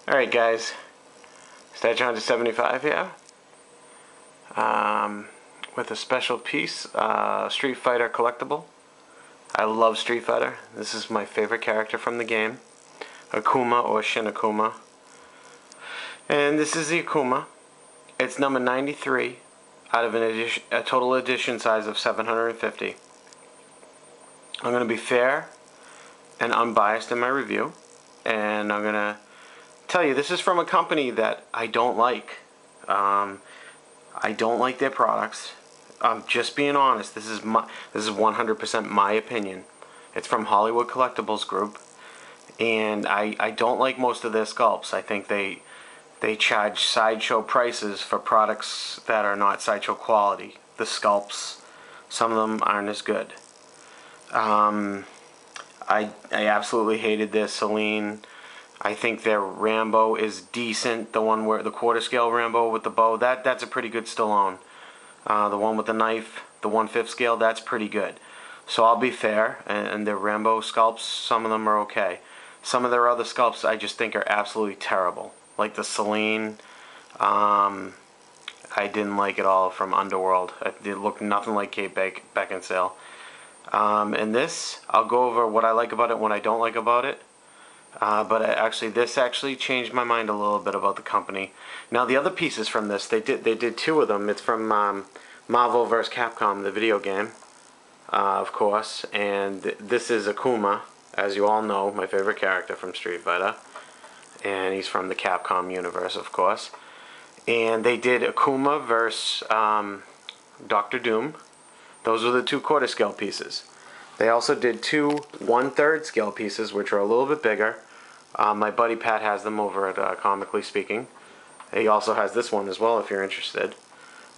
Alright guys, Statue Hunter 75 here, with a special piece, Street Fighter collectible. I love Street Fighter. This is my favorite character from the game, Akuma or Shin Akuma. And this is the Akuma. It's number 93 out of a total edition size of 750. I'm going to be fair and unbiased in my review, and I'm going to tell you this is from a company that I don't like. I don't like their products. I'm just being honest. This is 100% my opinion. It's from Hollywood Collectibles Group, and I don't like most of their sculpts. I think they charge sideshow prices for products that are not sideshow quality. The sculpts, some of them aren't as good. I absolutely hated this Celine. I think their Rambo is decent. The one where the quarter scale Rambo with the bow, that's a pretty good Stallone. The one with the knife, the 1/5 scale, that's pretty good. So I'll be fair, and their Rambo sculpts, some of them are okay. Some of their other sculpts I just think are absolutely terrible. Like the Celine, I didn't like it all from Underworld. It looked nothing like Kate Beckinsale. And this, I'll go over what I like about it and what I don't like about it. But this actually changed my mind a little bit about the company. Now the other pieces from this, they did two of them. It's from Marvel vs. Capcom, the video game, of course. And this is Akuma, as you all know, my favorite character from Street Fighter. And he's from the Capcom universe, of course. And they did Akuma vs. Dr. Doom. Those were the two quarter scale pieces. They also did two 1/3 scale pieces, which are a little bit bigger. My buddy Pat has them over at Comically Speaking. He also has this one as well if you're interested.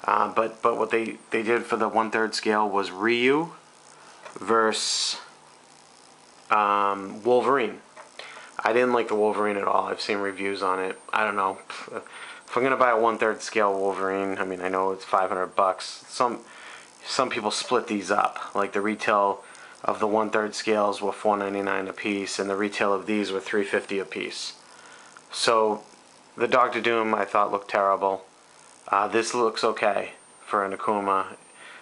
But what they did for the 1/3 scale was Ryu versus Wolverine. I didn't like the Wolverine at all. I've seen reviews on it. I don't know. If I'm gonna buy a 1/3 scale Wolverine, I mean, I know it's $500. Some people split these up. Like the retail of the 1/3 scales were $4.99 a piece, and the retail of these were $3.50 a piece. So the Dr. Doom I thought looked terrible. This looks okay for an Akuma.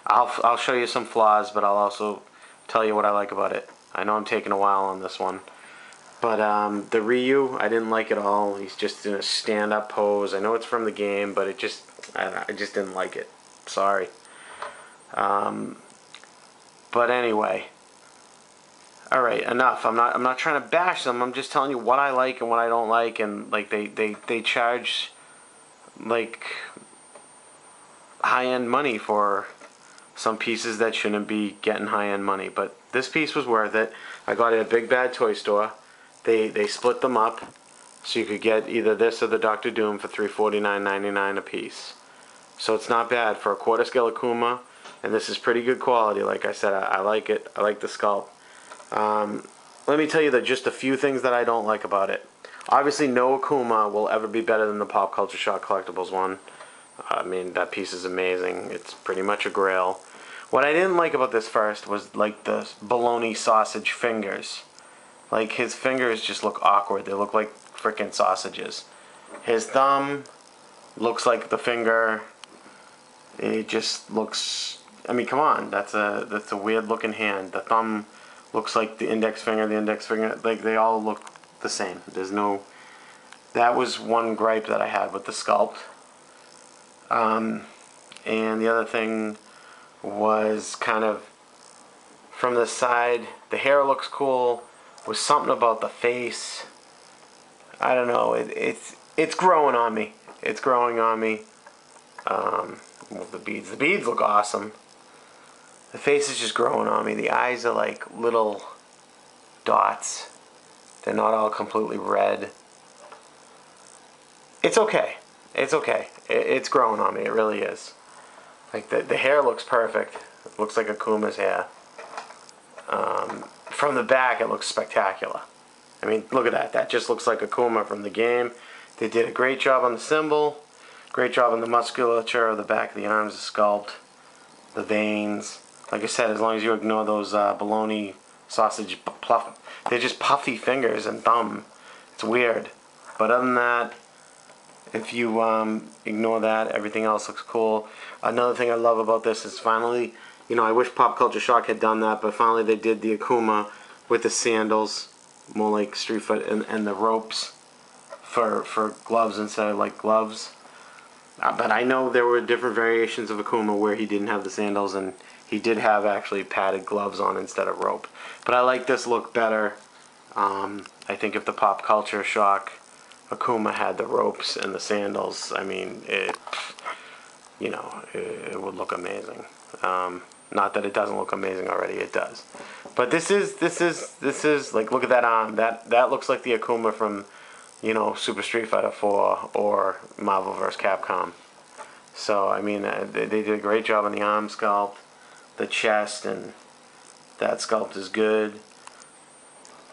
I'll show you some flaws, but I'll also tell you what I like about it. I know I'm taking a while on this one, but the Ryu I didn't like at all. He's just in a stand-up pose. I know it's from the game, but I just didn't like it. Sorry. But anyway, all right, enough. I'm not trying to bash them. I'm just telling you what I like and what I don't like, and like they charge like high-end money for some pieces that shouldn't be getting high-end money. But this piece was worth it. I got it at Big Bad Toy Store. They split them up so you could get either this or the Dr. Doom for $349.99 a piece. So it's not bad for a quarter scale Akuma. And this is pretty good quality. Like I said, I like it. I like the sculpt. Let me tell you just a few things that I don't like about it. Obviously, no Akuma will ever be better than the Pop Culture Shock Collectibles one. I mean, that piece is amazing. It's pretty much a grail. What I didn't like about this first was like the bologna sausage fingers. Like his fingers just look awkward. They look like frickin' sausages. His thumb looks like the finger. It just looks. I mean, come on, that's a weird looking hand. The thumb looks like the index finger, like they all look the same. There's no. That was one gripe that I had with the sculpt. And the other thing was kind of from the side. The hair looks cool. Was something about the face. I don't know. It's growing on me. It's growing on me. The beads look awesome. The face is just growing on me. The eyes are like little dots. They're not all completely red. It's okay. It's okay. It's growing on me. It really is. Like the hair looks perfect. It looks like Akuma's hair. From the back, it looks spectacular. I mean, look at that. That just looks like Akuma from the game. They did a great job on the symbol. Great job on the musculature of the back of the arms, the sculpt, the veins. Like I said, as long as you ignore those bologna sausage they're just puffy fingers and thumb. It's weird. But other than that, if you ignore that, everything else looks cool. Another thing I love about this is finally, you know, I wish Pop Culture Shock had done that, but finally they did the Akuma with the sandals, more like Street Fighter, and the ropes for gloves instead of like gloves. But I know there were different variations of Akuma where he didn't have the sandals, and he did have actually padded gloves on instead of rope. But I like this look better. I think if the Pop Culture Shock Akuma had the ropes and the sandals, I mean, you know, it would look amazing. Not that it doesn't look amazing already, it does. But this is like, look at that arm. That looks like the Akuma from, you know, Super Street Fighter 4 or Marvel vs. Capcom. So, I mean, they did a great job on the arm sculpt, the chest, and that sculpt is good.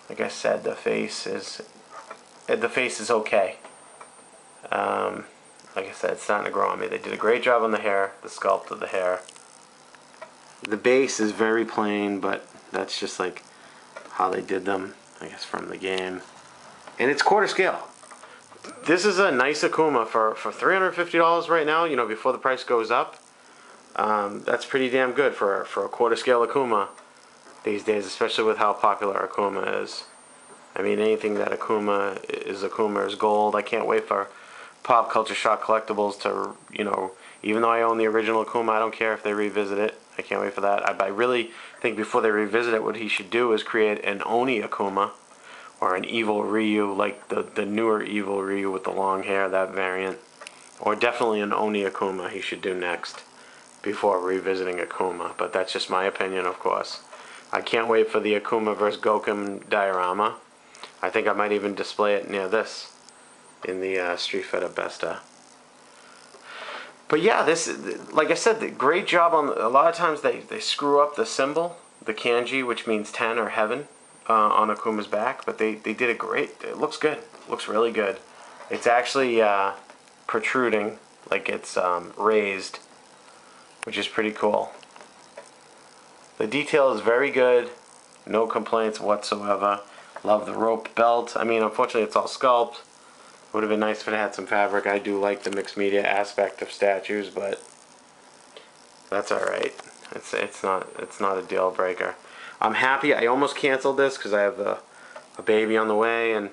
Like I said, the face is okay. Like I said, it's starting to grow on me. They did a great job on the hair, the sculpt of the hair. The base is very plain, but that's just like how they did them, I guess, from the game. And it's quarter scale. This is a nice Akuma for $350 right now, you know, before the price goes up. That's pretty damn good for a quarter scale Akuma these days, especially with how popular Akuma is. I mean, anything that Akuma is gold. I can't wait for Pop Culture Shock Collectibles to, you know, even though I own the original Akuma, I don't care if they revisit it. I can't wait for that. I really think before they revisit it, what he should do is create an Oni Akuma, or an Evil Ryu, like the newer Evil Ryu with the long hair, that variant. Or definitely an Oni Akuma he should do next, before revisiting Akuma. But that's just my opinion, of course. I can't wait for the Akuma vs. Gokum diorama. I think I might even display it near this, in the Street Fighter Besta. But yeah, this, like I said, great job on, a lot of times they screw up the symbol, the kanji, which means 10 or heaven, on Akuma's back, but they did it great. It looks good. It looks really good. It's actually protruding, like it's raised, which is pretty cool. The detail is very good. No complaints whatsoever. Love the rope belt. I mean, unfortunately, it's all sculpt. Would have been nice if it had some fabric. I do like the mixed media aspect of statues, but that's all right. It's not a deal breaker. I'm happy. I almost canceled this because I have a baby on the way and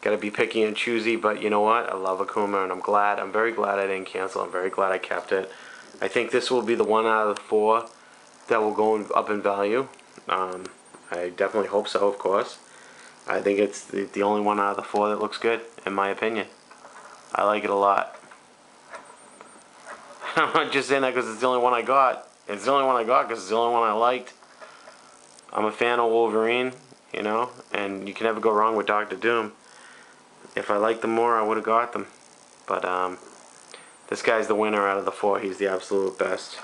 got to be picky and choosy. But you know what? I love Akuma, and I'm very glad I didn't cancel. I'm very glad I kept it. I think this will be the one out of the 4 that will go up in value. I definitely hope so, of course. I think it's the only one out of the 4 that looks good, in my opinion. I like it a lot. I'm not just saying that because it's the only one I got. It's the only one I got because it's the only one I liked. I'm a fan of Wolverine, you know, and you can never go wrong with Doctor Doom. If I liked them more, I would have got them. But this guy's the winner out of the 4. He's the absolute best.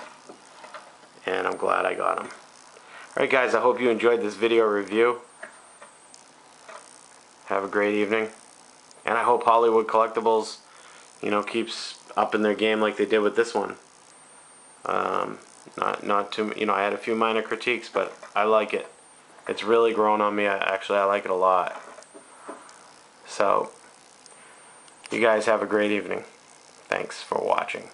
And I'm glad I got him. Alright guys, I hope you enjoyed this video review. Have a great evening. And I hope Hollywood Collectibles, you know, keeps up in their game like they did with this one. Not too, you know, I had a few minor critiques, but I like it. It's really grown on me. Actually, I like it a lot. So, you guys have a great evening. Thanks for watching.